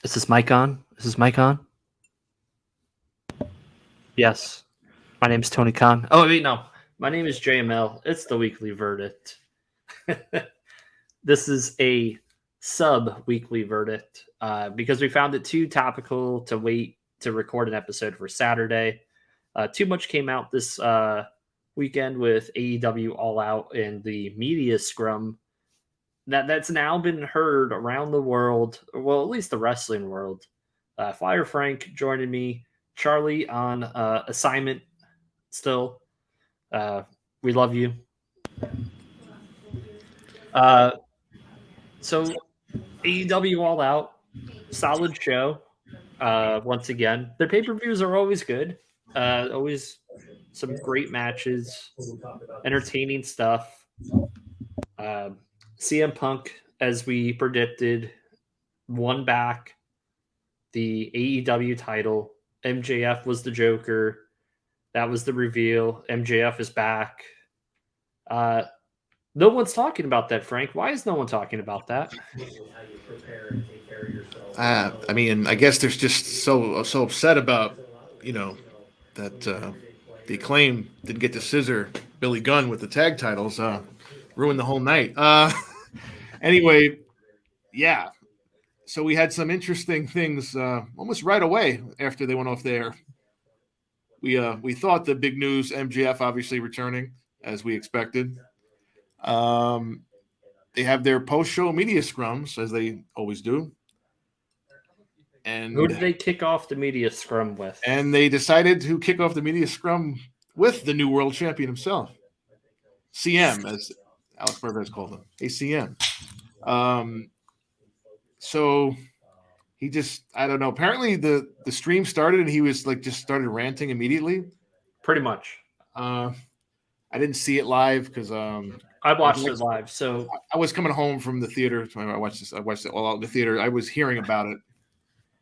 Is this mic on? Is this mic on? Yes. My name is Tony Khan. Oh, wait, no. My name is JML. It's the weekly verdict. This is a sub weekly verdict because we found it too topical to wait to record an episode for Saturday. Too much came out this weekend with AEW All Out and the media scrum that's now been heard around the world. Well, at least the wrestling world. Fire Frank joining me, Charlie on assignment still. We love you. So AEW All Out, solid show. Once again, their pay per views are always good. Always some great matches, entertaining stuff. CM Punk, as we predicted, won back the AEW title. MJF was the Joker. That was the reveal. MJF is back. No one's talking about that, Frank. Why is no one talking about that? I mean, I guess they're just so upset about, that the Acclaim didn't get to scissor Billy Gunn with the tag titles, ruined the whole night. Anyway, yeah. So we had some interesting things almost right away after they went off there. We thought the big news, MJF obviously returning as we expected. They have their post-show media scrums as they always do. And who did they kick off the media scrum with? And they decided to kick off the media scrum with the new world champion himself, CM, as Alex Perez called him, ACM. So he just, I don't know. Apparently the stream started and he was like just started ranting immediately. Pretty much. I didn't see it live because I watched it live. So I was coming home from the theater. I watched it all out in the theater. I was hearing about it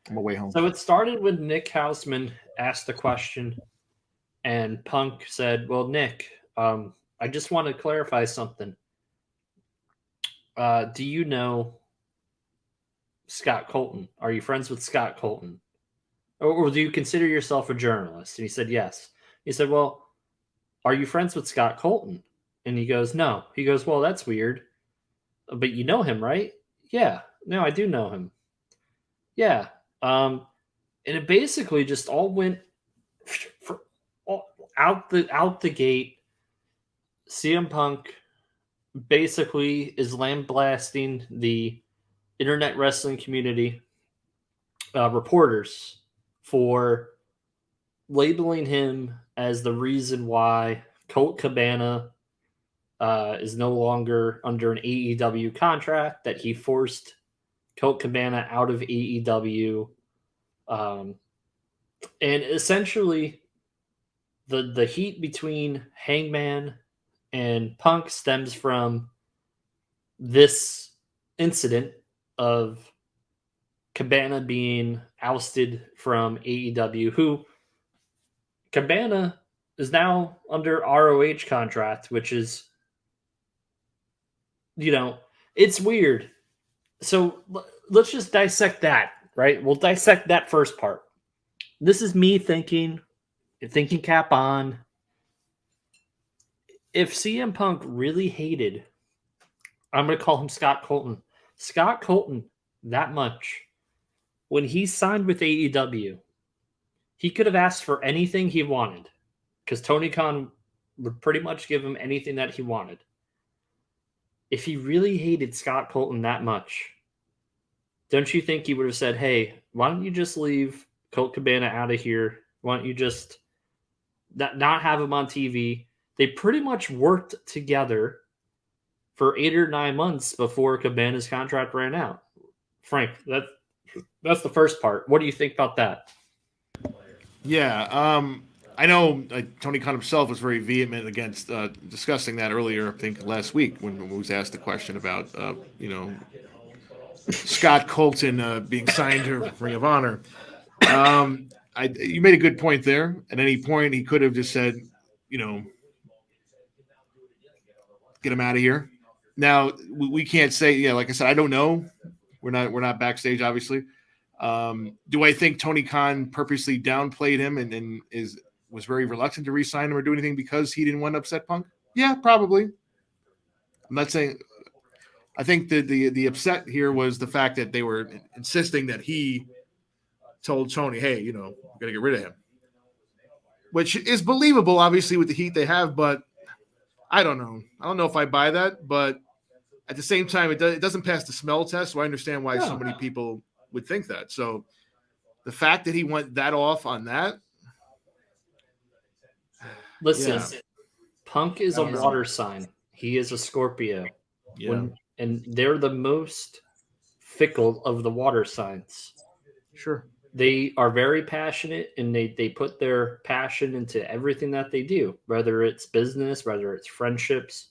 on my way home. So it started with Nick Hausman asked the question, and Punk said, "Well, Nick, I just want to clarify something. Do you know Scott Colton? Are you friends with Scott Colton? Or do you consider yourself a journalist?" And he said, "Yes." He said, "Well, are you friends with Scott Colton?" And he goes, "No." He goes, "Well, that's weird. But you know him, right?" "Yeah. No, I do know him." "Yeah." And it basically just all went out the gate. CM Punk basically is lambasting the internet wrestling community reporters for labeling him as the reason why Colt Cabana is no longer under an AEW contract, that he forced Colt Cabana out of AEW. And essentially, the heat between Hangman and Punk stems from this incident of Cabana being ousted from AEW, who Cabana is now under ROH contract, which is, it's weird. So let's just dissect that, right? We'll dissect that first part. This is me thinking cap on. If CM Punk really hated, I'm going to call him Scott Colton that much, when he signed with AEW, he could have asked for anything he wanted because Tony Khan would pretty much give him anything that he wanted. If he really hated Scott Colton that much, don't you think he would have said, "Hey, why don't you just leave Colt Cabana out of here? Why don't you just not have him on TV?" They pretty much worked together for 8 or 9 months before Cabana's contract ran out. Frank, that's the first part. What do you think about that? Yeah, I know Tony Khan himself was very vehement against discussing that earlier, I think last week, when we was asked the question about, Scott Colton being signed to Ring of Honor. You made a good point there. At any point, he could have just said, get him out of here. Now we can't say, like I said, I don't know. We're not backstage, obviously. Do I think Tony Khan purposely downplayed him and was very reluctant to re-sign him or do anything because he didn't want to upset Punk? Yeah, probably. I'm not saying. I think the upset here was the fact that they were insisting that he told Tony, "Hey, we got to get rid of him," which is believable, obviously, with the heat they have. But I don't know. I don't know if I buy that. But at the same time, it doesn't pass the smell test. So I understand why so many people would think that. So the fact that he went that off on that. Listen, Punk is a water sign. He is a Scorpio. Yeah. And they're the most fickle of the water signs. Sure. They are very passionate, and they put their passion into everything that they do, whether it's business, whether it's friendships.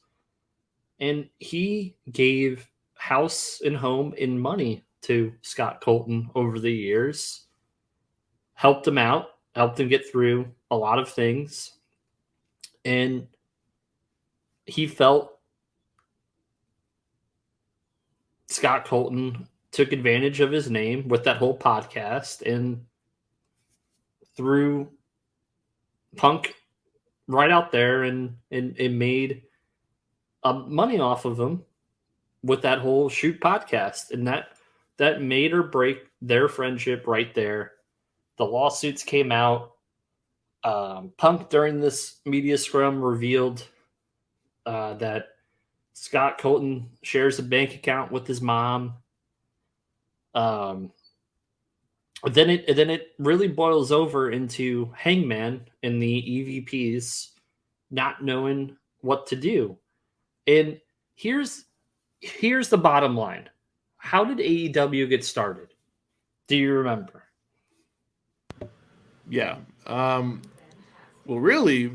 And he gave house and home and money to Scott Colton over the years, helped him out, helped him get through a lot of things. And he felt Scott Colton took advantage of his name with that whole podcast and threw Punk right out there and made money off of him with that whole shoot podcast. And that made or break their friendship right there. The lawsuits came out. Punk during this media scrum revealed that Scott Colton shares a bank account with his mom. Then it really boils over into Hangman and the EVPs not knowing what to do. And here's the bottom line. How did AEW get started? Do you remember? Yeah. Well, really,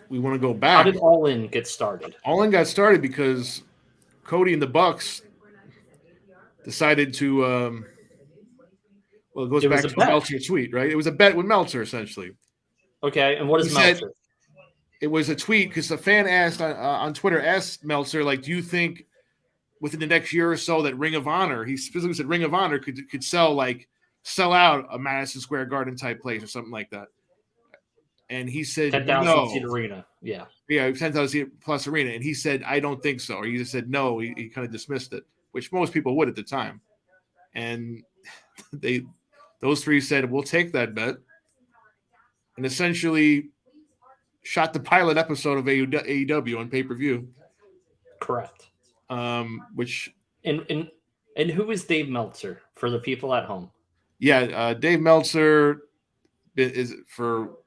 we want to go back. How did All In get started? All In got started because Cody and the Bucks decided to. Well, it goes back to a Meltzer tweet, right? It was a bet with Meltzer, essentially. Okay, and what is Meltzer? It was a tweet because a fan asked on Twitter, asked Meltzer, like, do you think within the next year or so that Ring of Honor, he specifically said Ring of Honor could sell out a Madison Square Garden type place or something like that. And he said 10,000 seat arena. Yeah. Yeah, 10,000 seat plus arena. And he said, I don't think so. Or he just said no. He kind of dismissed it, which most people would at the time. And those three said, we'll take that bet. And essentially shot the pilot episode of AEW on pay-per-view. Correct. Which and who is Dave Meltzer for the people at home? Yeah, Dave Meltzer is for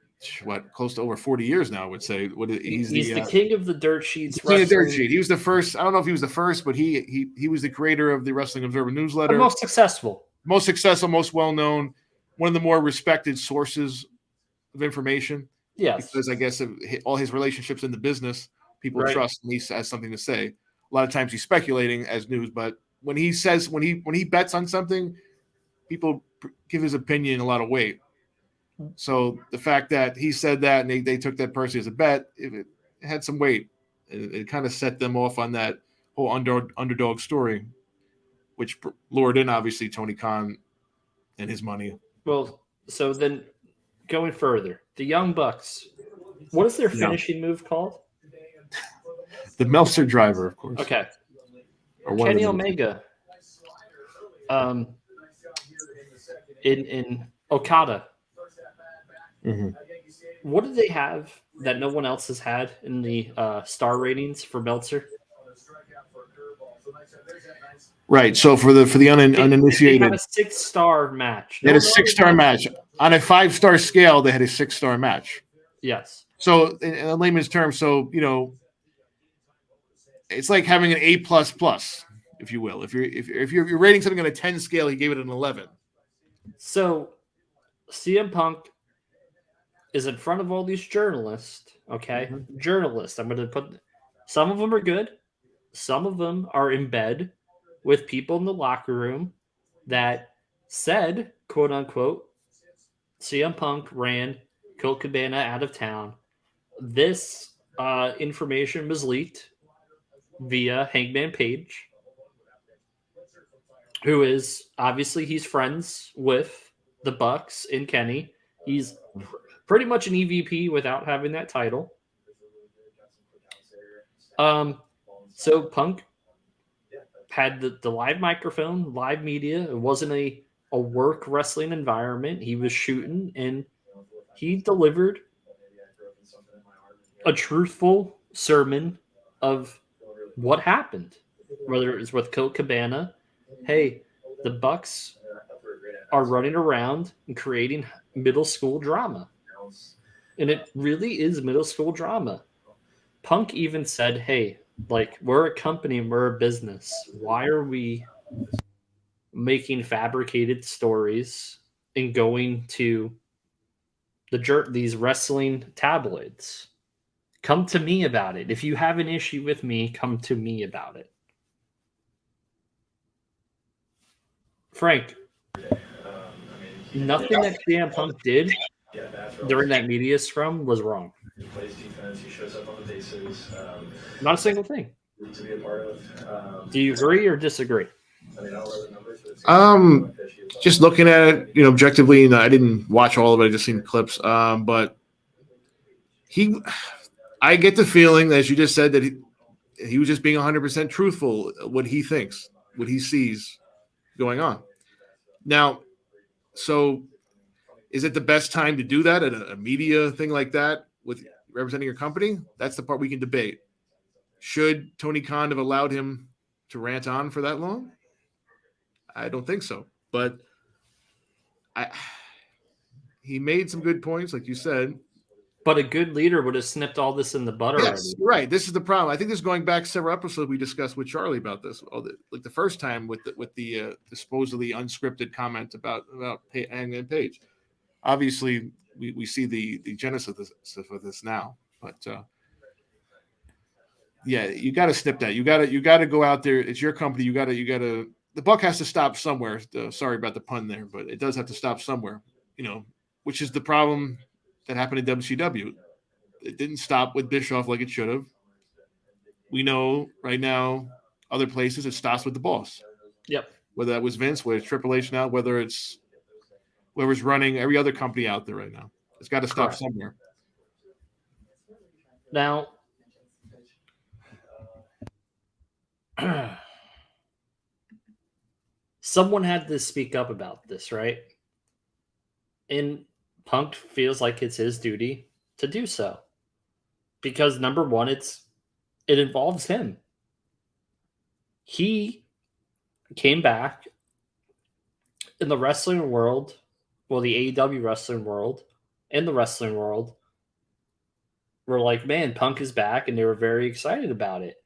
close to over 40 years now. I would say he's the king of the dirt sheets. King of dirt sheet. He was the first. I don't know if he was the first, but he was the creator of the Wrestling Observer newsletter. The most successful, most well known, one of the more respected sources of information. Yes, because I guess of all his relationships in the business, people trust and he has something to say. A lot of times he's speculating as news, but when he says when he bets on something, people give his opinion a lot of weight. So the fact that he said that and they took that personally as a bet, it had some weight. It kind of set them off on that whole underdog story, which lured in obviously Tony Khan and his money. Well, so then going further, the Young Bucks, what is their finishing move called? The Meltzer driver, of course. Okay. Kenny Omega. In Okada. Mm-hmm. What do they have that no one else has had in the star ratings for Meltzer? Right. So for the uninitiated, they had a 6-star match. They had a 6-star match on a 5-star scale. They had a 6-star match. Yes. So in layman's terms, it's like having an A++, if you will. If you're rating something on a 10 scale, he gave it an 11. So CM Punk is in front of all these journalists. Okay, journalists. I'm going to put some of them are good. Some of them are in bed with people in the locker room that said, quote unquote, CM Punk ran Colt Cabana out of town. This information was leaked via Hangman Page. who is obviously he's friends with the Bucks and Kenny. He's pretty much an EVP without having that title. So Punk had the live microphone, live media. It wasn't a work wrestling environment. He was shooting and he delivered a truthful sermon of what happened, whether it was with Colt Cabana. Hey, the Bucks are running around and creating middle school drama. And it really is middle school drama. Punk even said, hey, like, we're a company and we're a business. Why are we making fabricated stories and going to these wrestling tabloids? Come to me about it. If you have an issue with me, come to me about it. Frank, nothing that CM Punk did during that media scrum was wrong. He plays defense. He shows up on the bases. Not a single thing. To be a part of. Do you agree or disagree? I mean, I don't know the numbers, but Just looking at it, objectively, and I didn't watch all of it. I just seen clips. But I get the feeling, as you just said, that he was just being 100% truthful, what he thinks, what he sees going on. Now, so is it the best time to do that at a media thing like that with representing your company? That's the part we can debate. Should Tony Khan have allowed him to rant on for that long? I don't think so. But he made some good points, like you said. But a good leader would have snipped all this in the bud already. Yes, right. This is the problem. I think this is going back several episodes we discussed with Charlie about this. Like the first time with the supposedly unscripted comment about Hangman Page. Obviously, we see the genesis of this now, but yeah, you got to snip that. You got to go out there. It's your company. You got to. The buck has to stop somewhere. Sorry about the pun there, but it does have to stop somewhere. Which is the problem that happened in WCW. It didn't stop with Bischoff like it should have. We know right now other places it stops with the boss. Yep. Whether that was Vince, whether it's Triple H now, whether it's whoever's running every other company out there right now. It's got to stop Correct. somewhere. Now, someone had to speak up about this, right? And Punk feels like it's his duty to do so. Because number one, it involves him. He came back in the wrestling world, well, the AEW wrestling world, and the wrestling world, were like, man, Punk is back, and they were very excited about it.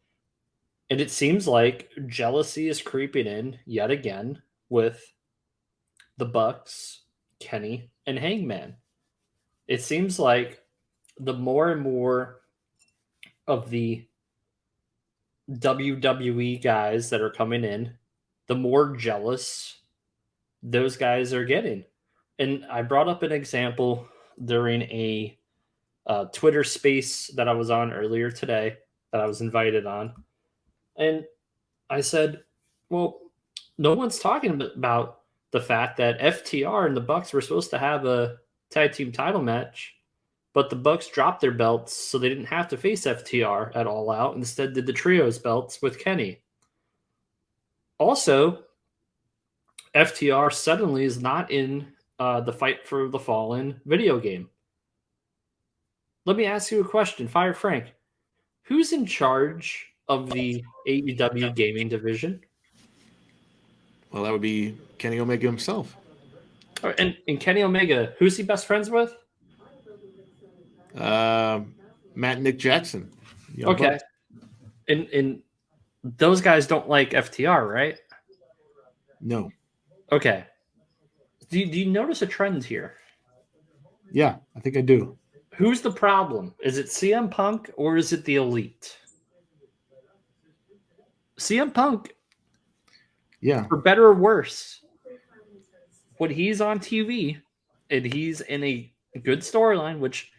And it seems like jealousy is creeping in yet again with the Bucks, Kenny, and Hangman. It seems like the more and more of the WWE guys that are coming in, the more jealous those guys are getting. And I brought up an example during a Twitter space that I was on earlier today that I was invited on. And I said, well, no one's talking about the fact that FTR and the Bucks were supposed to have a tag team title match, but the Bucks dropped their belts so they didn't have to face FTR at All Out. Instead, did the trios belts with Kenny. Also, FTR suddenly is not in the Fight for the Fallen video game. Let me ask you a question, Fire Frank. Who's in charge of the AEW gaming division? Well, that would be Kenny Omega himself. And Kenny Omega, who's he best friends with? Matt and Nick Jackson. Okay. Bucks. And those guys don't like FTR, right? No. Okay. Do you notice a trend here? Yeah, I think I do. Who's the problem? Is it CM Punk or is it the Elite? CM Punk, yeah, for better or worse, when he's on TV and he's in a good storyline, which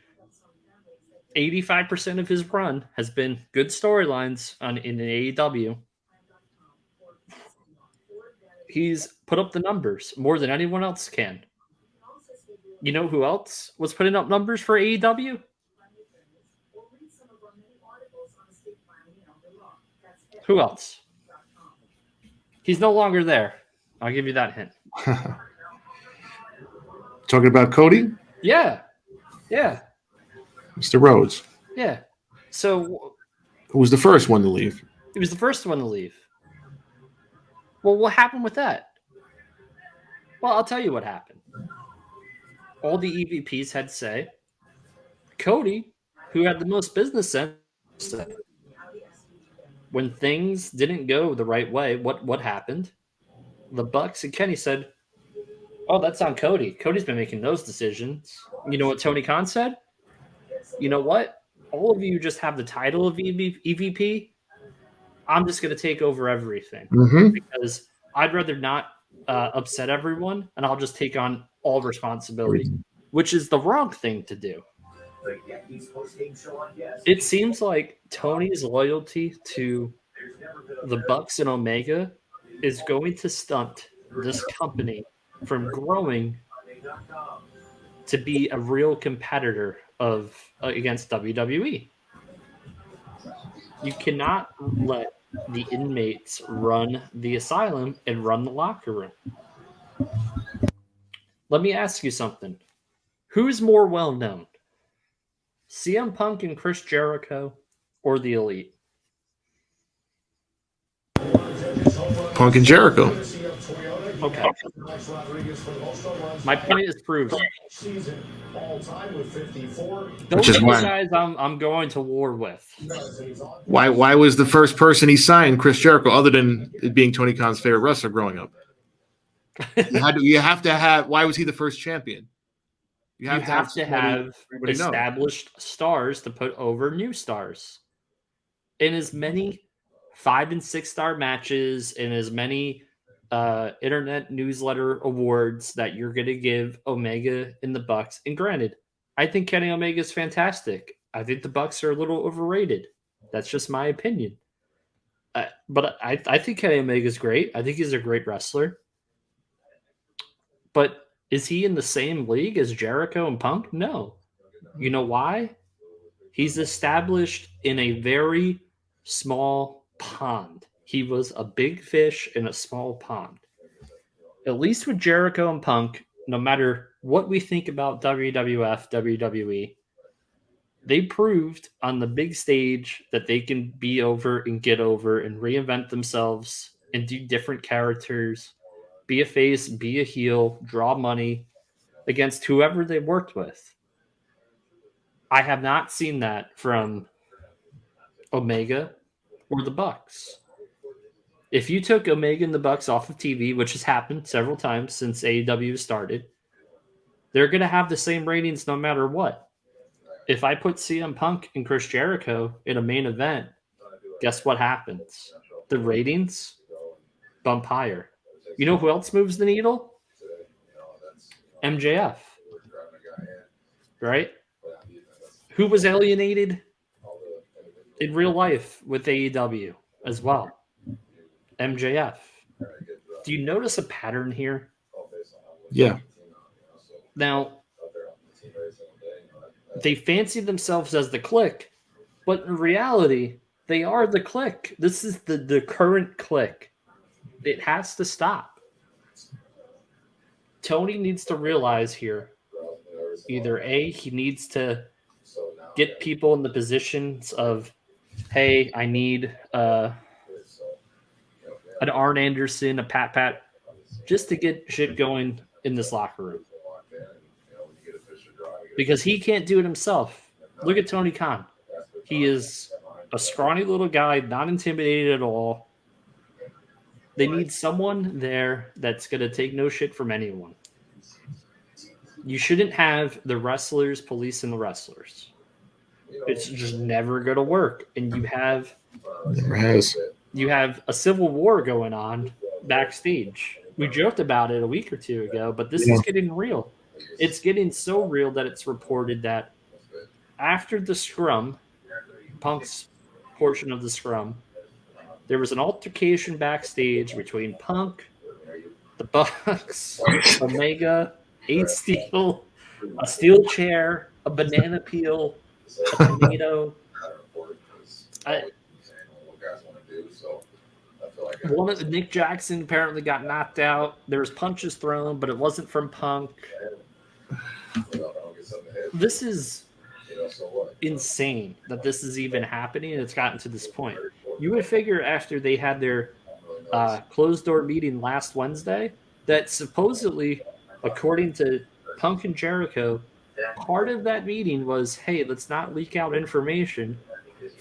85% of his run has been good storylines in AEW. He's put up the numbers more than anyone else can. You know who else was putting up numbers for AEW? Who else? He's no longer there. I'll give you that hint. Talking about Cody? Yeah. Yeah. Mr. Rhodes. Yeah. So Who was the first one to leave? he was the first one to leave. Well, what happened with that? Well, I'll tell you what happened. All the EVPs had to say, Cody, who had the most business sense, said, when things didn't go the right way, what happened? The Bucks and Kenny said, "Oh, that's on Cody. Cody's been making those decisions." You know what Tony Khan said? You know what? All of you just have the title of EVP. I'm just going to take over everything because I'd rather not upset everyone, and I'll just take on all responsibility, which is the wrong thing to do. It seems like Tony's loyalty to the Bucks and Omega is going to stunt this company from growing to be a real competitor of against WWE. You cannot let the inmates run the asylum and run the locker room. Let me ask you something. Who's more well known? CM Punk and Chris Jericho or the Elite? Punk and Jericho. Okay. My point is proven. Those are the guys I'm going to war with. Why was the first person he signed Chris Jericho, other than it being Tony Khan's favorite wrestler growing up? You have to have. Why was he the first champion? You have to have established stars to put over new stars. In as many 5- and 6-star matches, in as many internet newsletter awards that you're going to give Omega and the Bucks. And granted, I think Kenny Omega is fantastic. I think the Bucks are a little overrated. That's just my opinion. But I think Kenny Omega is great. I think he's a great wrestler. But is he in the same league as Jericho and Punk? No. You know why? He's established in a very small pond. He was a big fish in a small pond. At least with Jericho and Punk, no matter what we think about WWF, WWE, they proved on the big stage that they can be over and get over and reinvent themselves and do different characters, be a face, be a heel, draw money against whoever they worked with. I have not seen that from Omega or the Bucks. If you took Omega and the Bucks off of TV, which has happened several times since AEW started, they're going to have the same ratings no matter what. If I put CM Punk and Chris Jericho in a main event, guess what happens? The ratings bump higher. You know who else moves the needle? MJF. Right? Who was alienated in real life with AEW as well? MJF. Do you notice a pattern here? Yeah. Now, they fancy themselves as the Clique, but in reality, they are the Clique. This is the current Clique. It has to stop. Tony needs to realize here, either A, he needs to get people in the positions of, hey, I need an Arn Anderson, a Pat, just to get shit going in this locker room. Because he can't do it himself. Look at Tony Khan. He is a scrawny little guy, not intimidated at all. They need someone there that's going to take no shit from anyone. You shouldn't have the wrestlers policing the wrestlers. It's just never going to work. And Never has. You have a civil war going on backstage. We joked about it a week or two ago, but this is getting real. It's getting so real that it's reported that after the Scrum, Punk's portion of the Scrum, there was an altercation backstage between Punk the Bucks, Omega, a steel chair, a banana peel, a tomato. One of Nick Jackson apparently got knocked out. There was punches thrown, but it wasn't from Punk. This is insane that this is even happening and it's gotten to this point. You would figure after they had their closed door meeting last Wednesday that supposedly, according to Punk and Jericho, part of that meeting was, hey, let's not leak out information.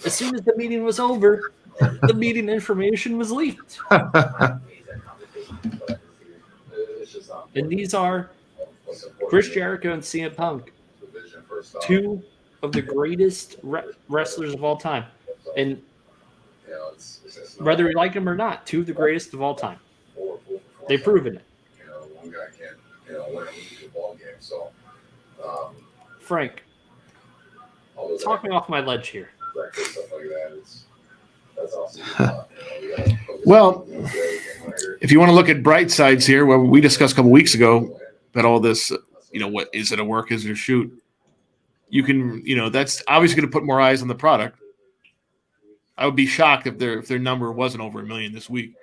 As soon as the meeting was over, the meeting information was leaked. And these are Chris Jericho and CM Punk, two of the greatest wrestlers of all time. And whether you like them or not, two of the greatest of all time. They've proven it. One guy can't, win a ball game. So, Frank, talk me off my ledge here. Stuff like that, that's awesome. Well, if you want to look at bright sides here, well, we discussed a couple weeks ago that all this, what is it a work, is it a shoot? You can, that's obviously going to put more eyes on the product. I would be shocked if their number wasn't over 1 million this week.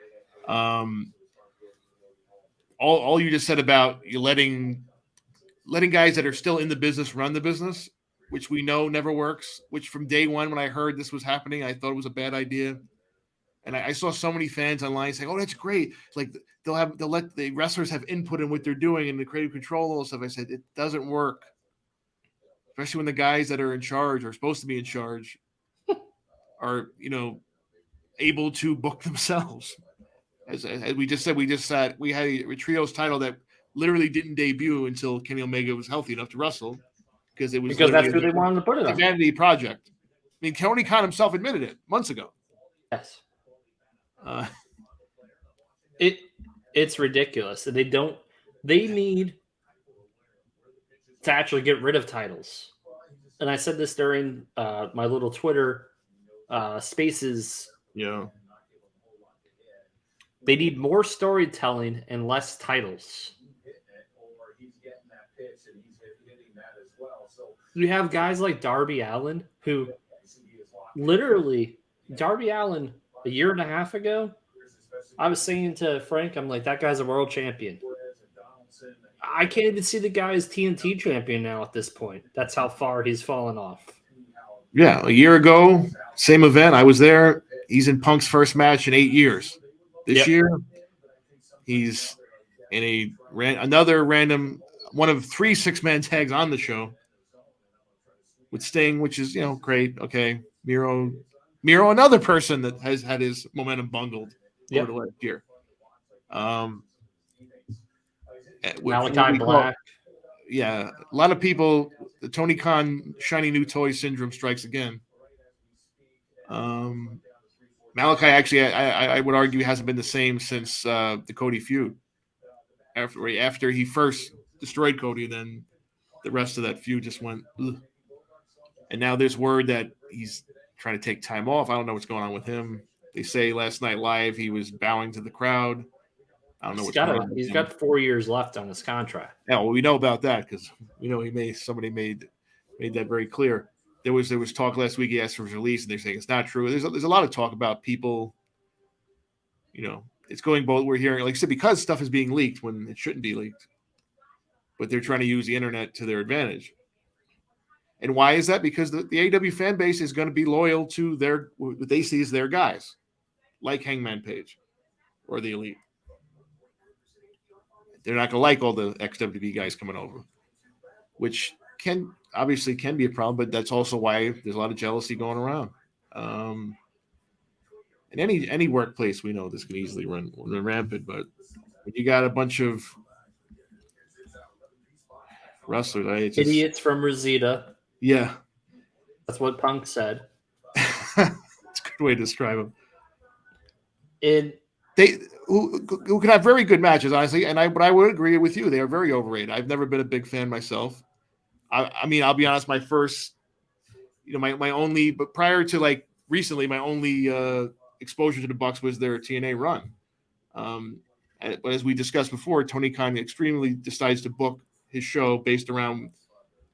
All you just said about you letting guys that are still in the business run the business, which we know never works, which from day one when I heard this was happening, I thought it was a bad idea. And I saw so many fans online saying, oh, that's great. Like they'll let the wrestlers have input in what they're doing and the creative control and all this stuff. I said, it doesn't work. Especially when the guys that are in charge or supposed to be in charge are, able to book themselves. As we just said, we had a trios title that literally didn't debut until Kenny Omega was healthy enough to wrestle because that's who they wanted to put it on. A vanity project. I mean, Tony Khan himself admitted it months ago. Yes. It's ridiculous. They need to actually get rid of titles. And I said this during my little Twitter spaces. Yeah. They need more storytelling and less titles. You have guys like Darby Allin, who literally, Darby Allin, a year and a half ago, I was saying to Frank, I'm like, that guy's a world champion. I can't even see the guy as TNT champion now at this point. That's how far he's fallen off. Yeah, a year ago, same event. I was there. He's in Punk's first match in 8 years. This year, he's in another random one of 3 6-man tags on the show with Sting, which is great. Okay, Miro, another person that has had his momentum bungled over the last year. Malachi Black. Yeah, a lot of people. The Tony Khan shiny new toy syndrome strikes again. Malachi actually, I would argue, hasn't been the same since the Cody feud. After he first destroyed Cody, then the rest of that feud just went. Ugh. And now there's word that he's trying to take time off. I don't know what's going on with him. They say last night live he was bowing to the crowd. I don't know what's going on. He's got 4 years left on his contract. Yeah, well, we know about that because somebody made that very clear. There was talk last week he asked for his release, and they're saying it's not true. There's a lot of talk about people. It's going both. We're hearing, like I said, because stuff is being leaked when it shouldn't be leaked, but they're trying to use the internet to their advantage. And why is that? Because the AEW fan base is going to be loyal to what they see as their guys, like Hangman Page or the Elite. They're not going to like all the XWB guys coming over, which can be a problem, but that's also why there's a lot of jealousy going around. In any workplace, we know this can easily run rampant, but when you got a bunch of wrestlers, idiots from Rosita. Yeah. That's what Punk said. It's a good way to describe them. Who can have very good matches, honestly, but I would agree with you. They are very overrated. I've never been a big fan myself. I mean, I'll be honest, my first, my only, but prior to recently, my only exposure to the Bucks was their TNA run. But as we discussed before, Tony Khan extremely decides to book his show based around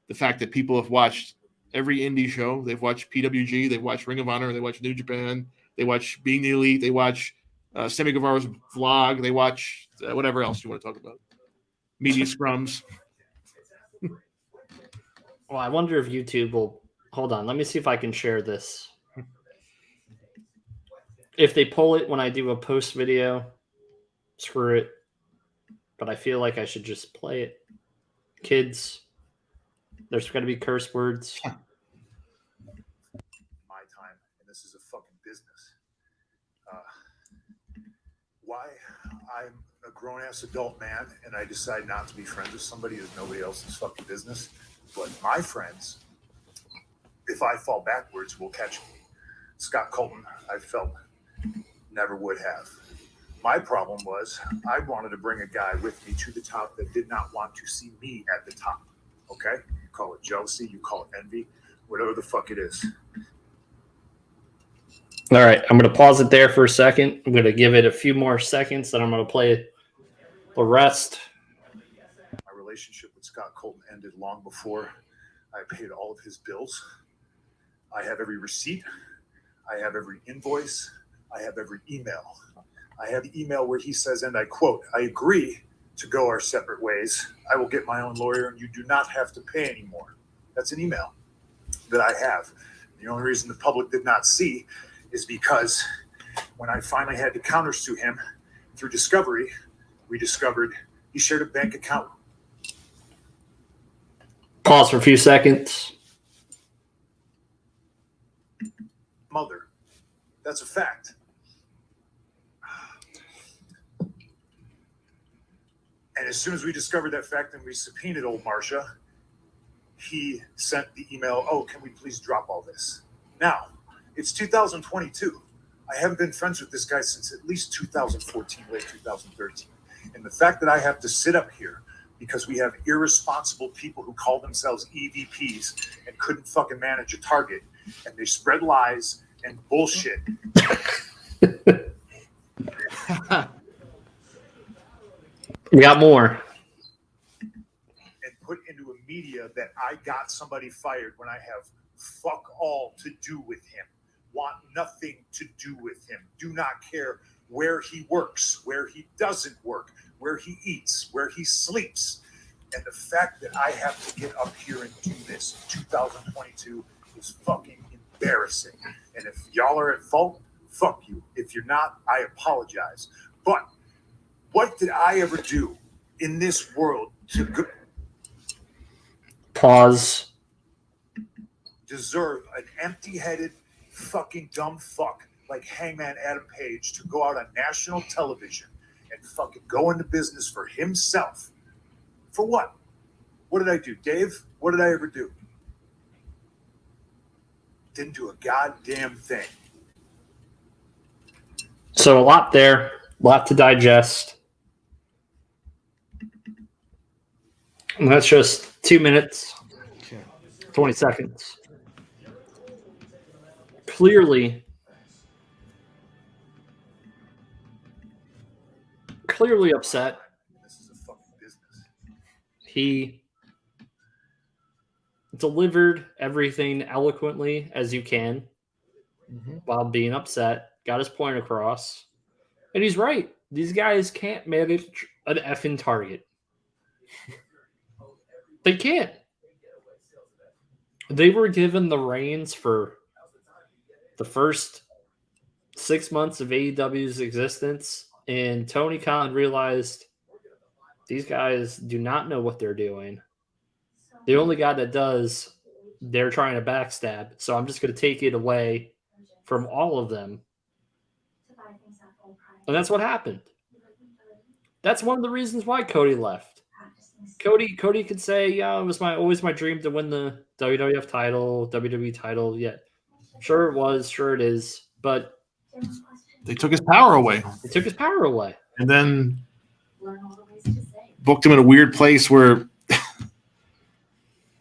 the fact that people have watched every indie show. They've watched PWG, they've watched Ring of Honor, they watch New Japan, they watch Being the Elite, they watch Sammy Guevara's vlog, they watch whatever else you want to talk about. Media scrums. Well, I wonder if YouTube will. Hold on, let me see if I can share this. If they pull it when I do a post video, screw it. But I feel like I should just play it. Kids, there's going to be curse words. My time, and this is a fucking business. Why I'm a grown-ass adult man and I decide not to be friends with somebody is nobody else's fucking business. But my friends, if I fall backwards, will catch me. Scott Colton, I felt, never would have. My problem was I wanted to bring a guy with me to the top that did not want to see me at the top. Okay? You call it jealousy, you call it envy, whatever the fuck it is. All right, I'm going to pause it there for a second. I'm going to give it a few more seconds, then I'm going to play the rest. My relationship with Scott Colton ended long before I paid all of his bills. I have every receipt. I have every invoice. I have every email. I have the email where he says, and I quote, "I agree to go our separate ways. I will get my own lawyer and you do not have to pay anymore." That's an email that I have. The only reason the public did not see is because when I finally had to countersue him through discovery, we discovered he shared a bank account. Pause for a few seconds. Mother. That's a fact. And as soon as we discovered that fact and we subpoenaed old Marcia, he sent the email, "Oh, can we please drop all this?" Now, it's 2022. I haven't been friends with this guy since at least 2014, late 2013. And the fact that I have to sit up here because we have irresponsible people who call themselves EVPs and couldn't fucking manage a target, and they spread lies and bullshit. We got more. And put into a media that I got somebody fired when I have fuck all to do with him, want nothing to do with him, do not care where he works, where he doesn't work, where he eats, where he sleeps. And the fact that I have to get up here and do this in 2022 is fucking embarrassing. And if y'all are at fault, fuck you. If you're not, I apologize. But what did I ever do in this world to Pause. deserve an empty-headed fucking dumb fuck like Hangman Adam Page to go out on national television and fucking go into business for himself? For what? What did I do, Dave? What did I ever do? Didn't do a goddamn thing. So a lot there, a lot to digest. And that's just 2 minutes, 20 seconds. Clearly upset. This is a fucking business. He delivered everything eloquently as you can while being upset, got his point across. And he's right. These guys can't manage an effing target. They can't. They were given the reins for the first 6 months of AEW's existence, and Tony Khan realized these guys do not know what they're doing. The only guy that does, they're trying to backstab. So I'm just going to take it away from all of them. And that's what happened. That's one of the reasons why Cody left. Cody could say, "Yeah, it was always my dream to win the WWF title, WWE title." Yeah, sure it was, sure it is, but They took his power away. it took his power away. And then booked him in a weird place where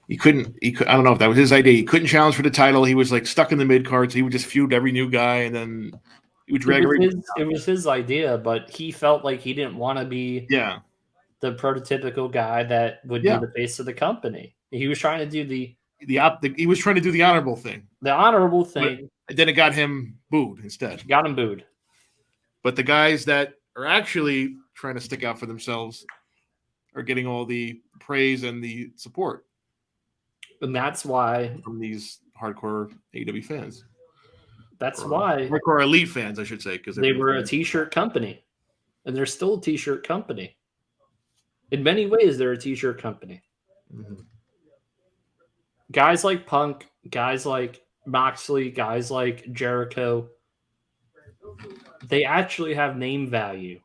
he couldn't. I don't know if that was his idea. He couldn't challenge for the title. He was like stuck in the mid card, so he would just feud every new guy, and then He would drag everybody. It was his idea, but he felt like he didn't want to be Yeah. the prototypical guy that would Yeah. be the face of the company. He was trying to do He was trying to do the honorable thing. the honorable thing. And then it got him booed instead. Got him booed. But the guys that are actually trying to stick out for themselves are getting all the praise and the support And that's why from these hardcore AEW fans. that's Or why hardcore elite fans, I should say, because they were a t-shirt company. And they're still a t-shirt company. In many ways, they're a t-shirt company. Mhm. Guys like Punk, guys like Moxley, guys like Jericho, they actually have name value.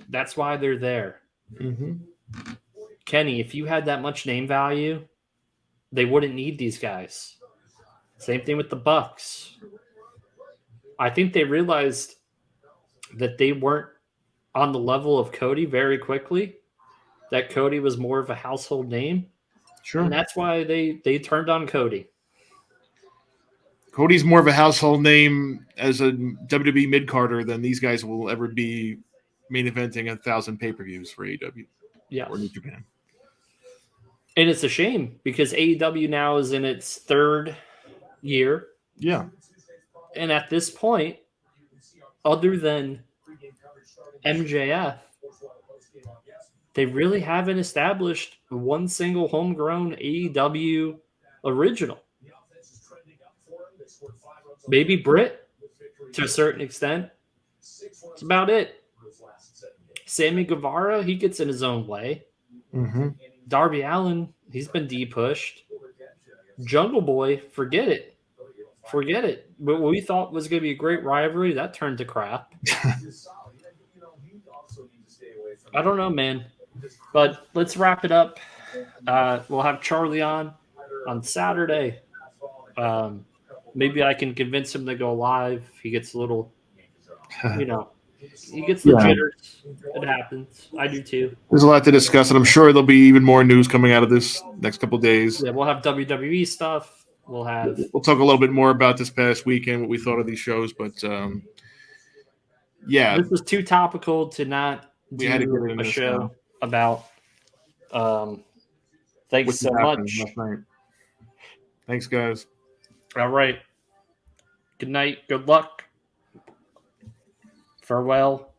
That's why they're there. Mhm. Kenny, if you had that much name value, they wouldn't need these guys. Same thing with the Bucks. I think they realized that they weren't on the level of Cody very quickly, that Cody was more of a household name. Sure. And that's why they turned on Cody. Cody's more of a household name as a WWE mid-carder than these guys will ever be main eventing 1,000 pay-per-views for AEW Yes. or New Japan. And it's a shame because AEW now is in its third year. Yeah. And at this point, other than MJF, they really haven't established one single homegrown AEW original. Maybe Britt, to a certain extent. That's about it. Sammy Guevara, he gets in his own way. Mm-hmm. Darby Allin, he's been de-pushed. Jungle Boy, forget it. Forget it. What we thought was going to be a great rivalry, that turned to crap. I don't know, man. But let's wrap it up. We'll have Charlie on Saturday. Maybe I can convince him to go live. He gets a little, he gets the jitters. It happens. I do too. There's a lot to discuss, and I'm sure there'll be even more news coming out of this next couple of days. Yeah, we'll have WWE stuff. We'll talk a little bit more about this past weekend, what we thought of these shows, but yeah, this was too topical to not do had to get it in a this show now. about. Thanks so much. Thanks, guys. All right. Good night. Good luck. Farewell.